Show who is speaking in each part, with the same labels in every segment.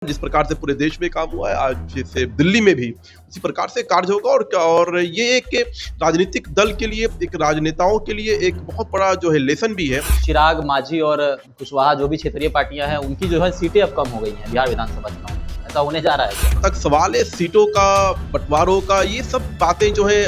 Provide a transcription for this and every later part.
Speaker 1: जिस प्रकार से पूरे देश में काम हुआ है, आज से दिल्ली में भी उसी प्रकार से कार्य होगा। और ये एक राजनीतिक दल के लिए, एक राजनेताओं के लिए एक बहुत बड़ा जो है लेसन भी है।
Speaker 2: चिराग, माझी और कुशवाहा जो भी क्षेत्रीय पार्टियां हैं, उनकी जो है सीटें अब कम हो गई हैं बिहार विधानसभा चुनाव में। ऐसा होने जा रहा है।
Speaker 1: तक सवाल है सीटों का, बंटवारों का, ये सब बातें जो है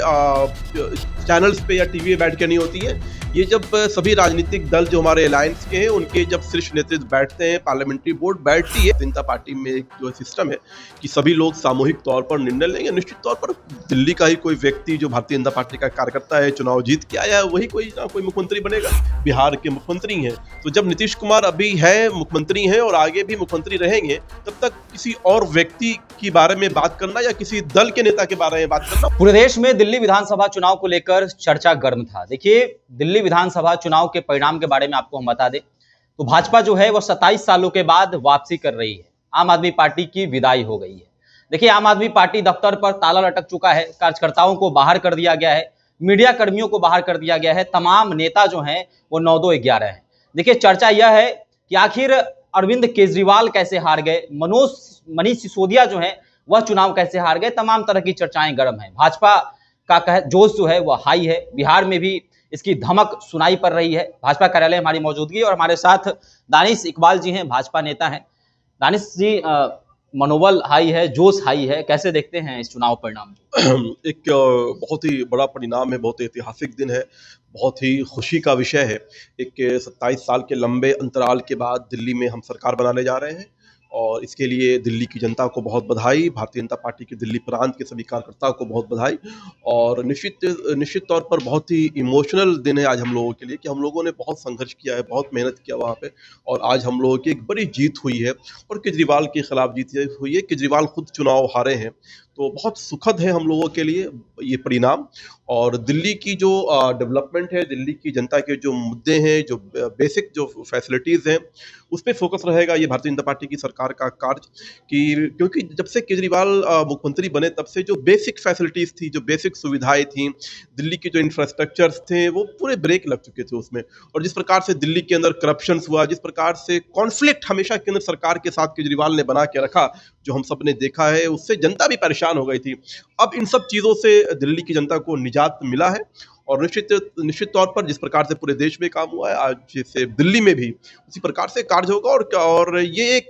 Speaker 1: चैनल्स पे या टीवी पे बैठ के नहीं होती है। ये जब सभी राजनीतिक दल जो हमारे अलायंस के हैं, उनके जब शीर्ष नेतृत्व बैठते हैं, पार्लियामेंट्री बोर्ड बैठती है, जनता पार्टी में एक जो सिस्टम है कि सभी लोग सामूहिक तौर पर निर्णय लेंगे। निश्चित तौर पर दिल्ली का ही कोई व्यक्ति जो भारतीय जनता पार्टी का कार्यकर्ता है, चुनाव जीत के आया है, वही कोई ना कोई मुख्यमंत्री बनेगा। बिहार के मुख्यमंत्री हैं, तो जब नीतीश कुमार अभी है मुख्यमंत्री हैं और आगे भी मुख्यमंत्री रहेंगे, तब तक किसी और व्यक्ति के बारे में बात करना या किसी दल के नेता के बारे में बात करना।
Speaker 2: पूरे देश में दिल्ली विधानसभा चुनाव को लेकर चर्चा गर्म था। देखिए, दिल्ली विधानसभा चुनाव के परिणाम के बारे में आपको हम बता दें तो भाजपा जो है वो 27 सालों के बाद वापसी कर रही है। आम आदमी पार्टी की विदाई हो गई है। देखिए, आम आदमी पार्टी दफ्तर पर ताला लटक चुका है, कार्यकर्ताओं को बाहर कर दिया गया है, मीडिया कर्मियों को बाहर कर दिया गया है, तमाम नेता जो हैं वो 9-2-11 हैं। देखिए, चर्चा यह है कि आखिर अरविंद केजरीवाल कैसे हार गए, मनीष सिसोदिया जो है वह चुनाव कैसे हार गए। तमाम तरह की चर्चाएं गर्म हैं। भाजपा का जोश जो है वह हाई है। बिहार में भी इसकी धमक सुनाई पड़ रही है। भाजपा कार्यालय हमारी मौजूदगी और हमारे साथ दानिश इकबाल जी हैं, भाजपा नेता हैं। दानिश जी, मनोबल हाई है, जोश हाई है, कैसे देखते हैं इस चुनाव परिणाम?
Speaker 1: एक बहुत ही बड़ा परिणाम है, बहुत ऐतिहासिक दिन है, बहुत ही खुशी का विषय है। एक 27 साल के लंबे अंतराल के बाद दिल्ली में हम सरकार बनाने जा रहे हैं और इसके लिए दिल्ली की जनता को बहुत बधाई, भारतीय जनता पार्टी के दिल्ली प्रांत के सभी कार्यकर्ताओं को बहुत बधाई। और निश्चित तौर पर बहुत ही इमोशनल दिन है आज हम लोगों के लिए कि हम लोगों ने बहुत संघर्ष किया है, बहुत मेहनत किया वहाँ पे, और आज हम लोगों की एक बड़ी जीत हुई है और केजरीवाल के खिलाफ जीत हुई है। केजरीवाल खुद चुनाव हारे हैं, तो बहुत सुखद है हम लोगों के लिए ये परिणाम। और दिल्ली की जो डेवलपमेंट है, दिल्ली की जनता के जो मुद्दे हैं, जो बेसिक जो फैसिलिटीज़ हैं, उस पर फोकस रहेगा ये भारतीय जनता पार्टी की सरकार का कार्य। क्योंकि जब से केजरीवाल मुख्यमंत्री बने, तब से जो बेसिक फैसिलिटीज़ थी, जो बेसिक सुविधाएं थी, दिल्ली के जो इंफ्रास्ट्रक्चर्स थे, वो पूरे ब्रेक लग चुके थे उसमें। और जिस प्रकार से दिल्ली के अंदर करप्शन हुआ, जिस प्रकार से कॉन्फ्लिक्ट हमेशा केंद्र सरकार के साथ केजरीवाल ने बना के रखा, जो हम सब ने देखा है, उससे जनता भी परेशान हो गई थी। अब इन सब चीज़ों से दिल्ली की जनता को निजात मिला है और निश्चित तौर पर जिस प्रकार से पूरे देश में काम हुआ है, आज से दिल्ली में भी उसी प्रकार से कार्य होगा। और ये एक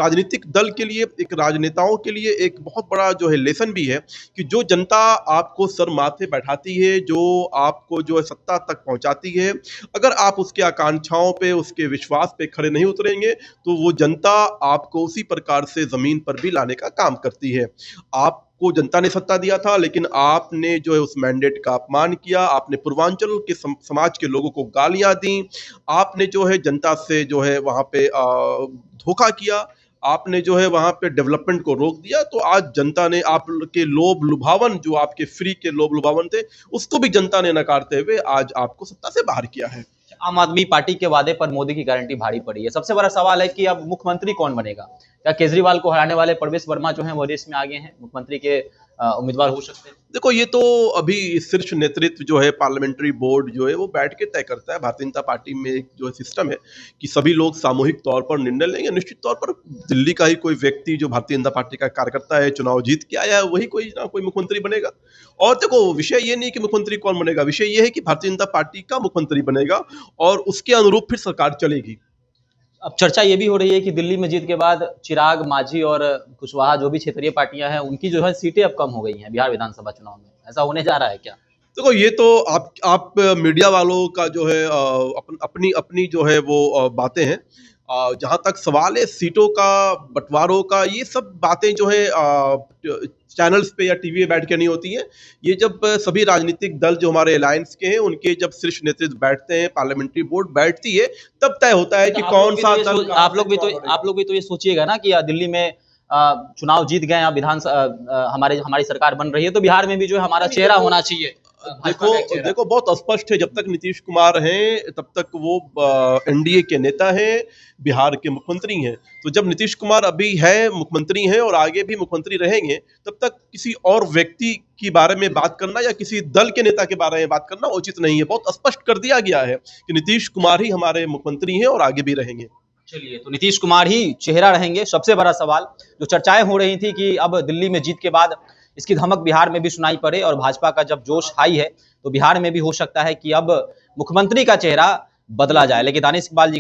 Speaker 1: राजनीतिक दल के लिए, एक राजनेताओं के लिए एक बहुत बड़ा जो है लेसन भी है कि जो जनता आपको सर माथे बैठाती है, जो आपको जो है सत्ता तक पहुंचाती है, अगर आप उसके आकांक्षाओं पे, उसके विश्वास पे खड़े नहीं उतरेंगे, तो वो जनता आपको उसी प्रकार से ज़मीन पर भी लाने का काम करती है। आपको जनता ने सत्ता दिया था, लेकिन आपने जो है उस मैंडेट का अपमान किया, आपने पूर्वांचल के समाज के लोगों को गालियां दी, आपने जो है जनता से जो है वहाँ पे धोखा किया, आपने जो है वहाँ पे डेवलपमेंट को रोक दिया। तो आज जनता ने आपके लोभ लुभावन, जो आपके फ्री के लोभ लुभावन थे, उसको भी जनता ने नकारते हुए आज आपको सत्ता से बाहर किया है।
Speaker 2: आम आदमी पार्टी के वादे पर मोदी की गारंटी भारी पड़ी है। सबसे बड़ा सवाल है कि अब मुख्यमंत्री कौन बनेगा? क्या केजरीवाल को हराने वाले प्रवेश वर्मा जो हैं वो रेस में आगे हैं, मुख्यमंत्री के उम्मीदवार हो सकते हैं?
Speaker 1: देखो, ये तो अभी शीर्ष नेतृत्व जो है, पार्लियामेंट्री बोर्ड जो है, वो बैठ के तय करता है। भारतीय जनता पार्टी में एक जो सिस्टम है कि सभी लोग सामूहिक तौर पर निर्णय लेंगे। निश्चित तौर पर दिल्ली का ही कोई व्यक्ति जो भारतीय जनता पार्टी का कार्यकर्ता है, चुनाव जीत के आया है, वही कोई ना कोई मुख्यमंत्री बनेगा। और देखो, विषय ये नहीं कि मुख्यमंत्री कौन बनेगा, विषय ये है कि भारतीय जनता पार्टी का मुख्यमंत्री बनेगा और उसके अनुरूप फिर सरकार चलेगी।
Speaker 2: अब चर्चा ये भी हो रही है कि दिल्ली में जीत के बाद चिराग, माझी और कुशवाहा जो भी क्षेत्रीय पार्टियां हैं, उनकी जो है सीटें अब कम हो गई हैं बिहार विधानसभा चुनाव में। ऐसा होने जा रहा है क्या?
Speaker 1: देखो, ये तो आप मीडिया वालों का जो है अपनी जो है वो बातें हैं। जहाँ तक सवाल है सीटों का, बंटवारों का, ये सब बातें जो है चैनल्स पे या टीवी पे बैठ के नहीं होती हैं। ये जब सभी राजनीतिक दल जो हमारे अलायंस के हैं, उनके जब शीर्ष नेतृत्व बैठते हैं, पार्लियामेंट्री बोर्ड बैठती है, तब तय होता है कि कौन सा दल।
Speaker 2: आप लोग भी तो ये सोचिएगा ना कि दिल्ली में चुनाव जीत गए, हमारी सरकार बन रही है, तो बिहार में भी जो है हमारा चेहरा होना चाहिए।
Speaker 1: देखो बहुत स्पष्ट है, जब तक नीतीश कुमार हैं तब तक वो एनडीए के नेता हैं, बिहार के मुख्यमंत्री हैं। तो जब नीतीश कुमार अभी है मुख्यमंत्री हैं और आगे भी मुख्यमंत्री रहेंगे, तब तक किसी और व्यक्ति के बारे में बात करना या किसी दल के नेता के बारे में बात करना उचित नहीं है। बहुत स्पष्ट कर दिया गया है कि नीतीश कुमार ही हमारे मुख्यमंत्री हैं और आगे भी रहेंगे।
Speaker 2: चलिए, तो नीतीश कुमार ही चेहरा रहेंगे। सबसे बड़ा सवाल जो चर्चाएं हो रही थी कि अब दिल्ली में जीत के बाद इसकी धमक बिहार में भी सुनाई पड़े और भाजपा का जब जोश हाई है तो बिहार में भी हो सकता है कि अब मुख्यमंत्री का चेहरा बदला जाए। लेकिन दानिश इकबाल जी